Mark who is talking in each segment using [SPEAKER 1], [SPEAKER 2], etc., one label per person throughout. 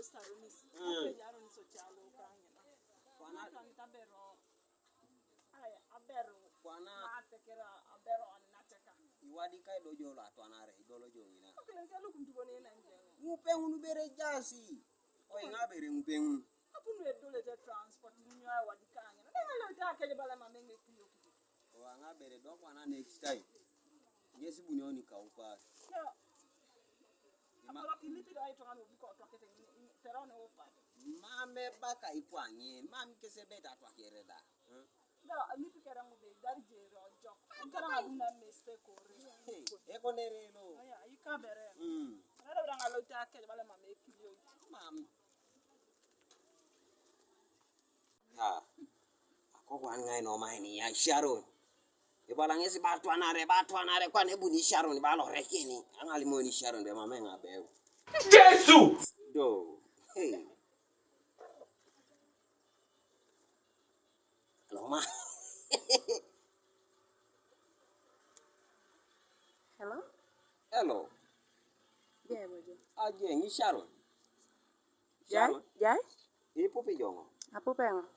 [SPEAKER 1] staronis. Jaro ni socialo kangena. Kwana tabero. Ay, abero. Kwana atekera abero anateka.
[SPEAKER 2] Iwadi kai dojo la twanare idolo jongina.
[SPEAKER 1] Okelen kalu kumtubone na njenga.
[SPEAKER 2] Mupengu nubere jasi. Oi ngabere mupengu.
[SPEAKER 1] Apunu edole te transport nywa wadi kangena. Ngalo take bala mamenge kiyo.
[SPEAKER 2] Wa ngabere do kwana next time. Ngesi bunyoni kaupa.
[SPEAKER 1] Akala kilipi dai twana biko tokete terone opa.
[SPEAKER 2] Mame baka ikwanye, mami kese beta twakereda.
[SPEAKER 1] Da lipi kerangu be dari jero jo. Karanga bunda mistake ore.
[SPEAKER 2] Eko nerelo.
[SPEAKER 1] Aya ikabere. Nada branga lo take bala mame kiyo.
[SPEAKER 2] Mam. Ha. Ako kwangai no maini ya Sharon. Ibalange si batwanare kwa nebu ni Sharon balo rekeni. Angali mo ni Sharon be mama ngabe.
[SPEAKER 3] Jesu!
[SPEAKER 2] Do. Hey. Hello ma.
[SPEAKER 4] Hello?
[SPEAKER 2] Hello.
[SPEAKER 4] Yeah, bojo.
[SPEAKER 2] Aje ni Sharon.
[SPEAKER 4] Jai? Jai?
[SPEAKER 2] Ipo pe jongo.
[SPEAKER 4] Apo pengo?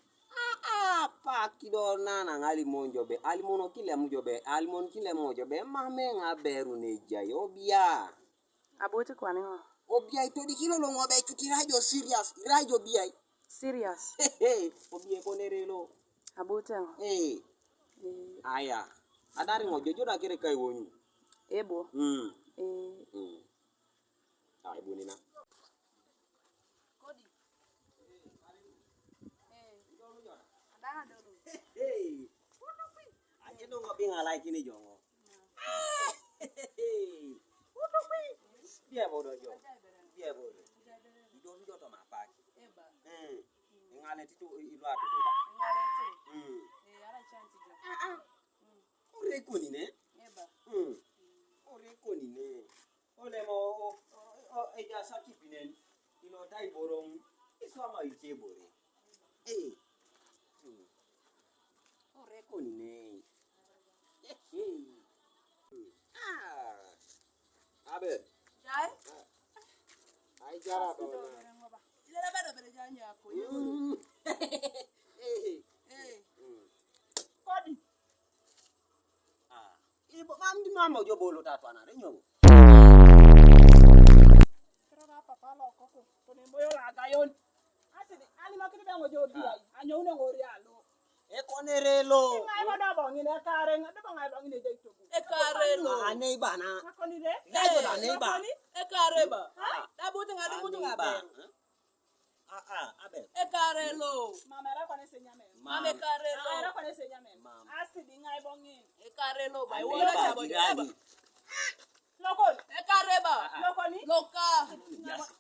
[SPEAKER 2] Pa kido nana ngali monjobe alimono kile mujobe alimon kile mojobe mame ngaberu ne jai obia
[SPEAKER 4] Aboti kwani ngo?
[SPEAKER 2] obia itodi kilo lo ngobe chutirajo serious irajo bia
[SPEAKER 4] Serious?
[SPEAKER 2] obia konerelo
[SPEAKER 4] Aboti ngo?
[SPEAKER 2] Aya adari ngojo joda kire kai wonyu
[SPEAKER 4] Ebo?
[SPEAKER 2] Ay bunina Aje dong ngopi ngalai kini jongo. Biar bodoh jo. Biar bodoh. Ido to mapaki.
[SPEAKER 4] Eba.
[SPEAKER 2] Ngale titu ilu api tu.
[SPEAKER 4] Ngare tu. Ara chanti jo.
[SPEAKER 2] Ore kuni ne?
[SPEAKER 4] Eba.
[SPEAKER 2] Ore kuni ne. Ole mo eja saki pinen. Ilo dai borong. Iswama iche bore. Ore kuni ne. Abe.
[SPEAKER 4] Jai?
[SPEAKER 2] Ai jara do.
[SPEAKER 4] Ile bado bere janya yako.
[SPEAKER 1] Kodi.
[SPEAKER 2] Ibo mamdi mama jo bolo tatwana re nyogo.
[SPEAKER 1] Kera papa lo koko. Tone moyo la gayon. Asidi ali makini bango jo bi ai. Anyo une ngori alo.
[SPEAKER 2] Ekonerelo.
[SPEAKER 1] Ngai bada bongine kare ngade bangai bongine je itobu.
[SPEAKER 4] Ekarelo.
[SPEAKER 2] Ane bana.
[SPEAKER 1] Akoni de.
[SPEAKER 2] Gajo da ne ba.
[SPEAKER 4] Ekareba. Daboti ngade mutu ngabe.
[SPEAKER 2] Abe.
[SPEAKER 4] Ekarelo.
[SPEAKER 1] Mama era kwane senyame.
[SPEAKER 4] Mame karelo.
[SPEAKER 1] Era kwane senyame. Asidi ngai bongine.
[SPEAKER 4] Ekarelo ba.
[SPEAKER 2] Ane
[SPEAKER 4] Wala
[SPEAKER 2] ba
[SPEAKER 4] jabo.
[SPEAKER 2] jirani.
[SPEAKER 1] Lokon.
[SPEAKER 4] Ekareba.
[SPEAKER 1] Lokoni.
[SPEAKER 4] Loka.
[SPEAKER 2] Yes.